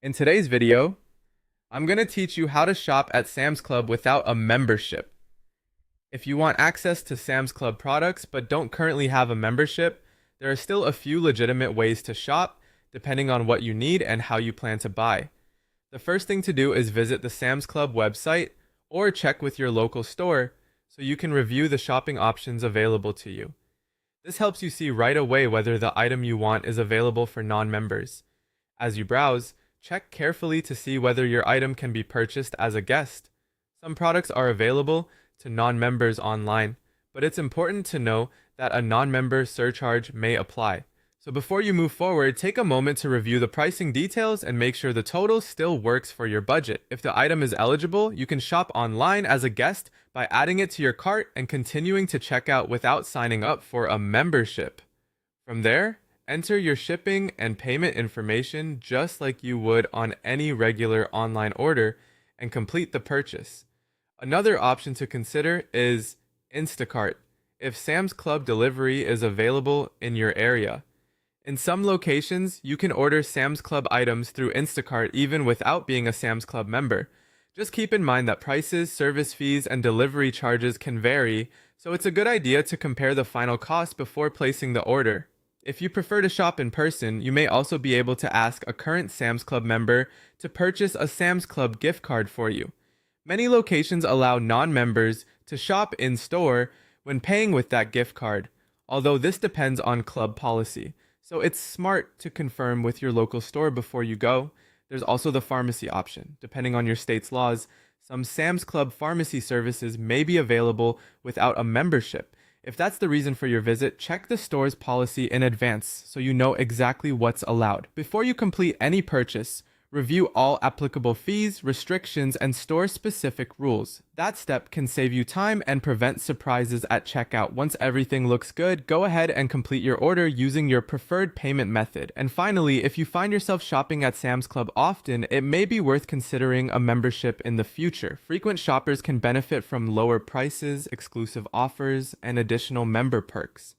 In today's video, I'm going to teach you how to shop at Sam's Club without a membership. If you want access to Sam's Club products but don't currently have a membership, there are still a few legitimate ways to shop depending on what you need and how you plan to buy. The first thing to do is visit the Sam's Club website or check with your local store so you can review the shopping options available to you. This helps you see right away whether the item you want is available for non-members. As you browse, check carefully to see whether your item can be purchased as a guest. Some products are available to non-members online, but it's important to know that a non-member surcharge may apply. So before you move forward, take a moment to review the pricing details and make sure the total still works for your budget. If the item is eligible, you can shop online as a guest by adding it to your cart and continuing to check out without signing up for a membership. From there, enter your shipping and payment information just like you would on any regular online order and complete the purchase. Another option to consider is Instacart, if Sam's Club delivery is available in your area. In some locations, you can order Sam's Club items through Instacart even without being a Sam's Club member. Just keep in mind that prices, service fees, and delivery charges can vary, so it's a good idea to compare the final cost before placing the order. If you prefer to shop in person, you may also be able to ask a current Sam's Club member to purchase a Sam's Club gift card for you. Many locations allow non-members to shop in store when paying with that gift card, although this depends on club policy. So it's smart to confirm with your local store before you go. There's also the pharmacy option. Depending on your state's laws, some Sam's Club pharmacy services may be available without a membership. If that's the reason for your visit, check the store's policy in advance so you know exactly what's allowed. Before you complete any purchase, review all applicable fees, restrictions, and store-specific rules. That step can save you time and prevent surprises at checkout. Once everything looks good, go ahead and complete your order using your preferred payment method. And finally, if you find yourself shopping at Sam's Club often, it may be worth considering a membership in the future. Frequent shoppers can benefit from lower prices, exclusive offers, and additional member perks.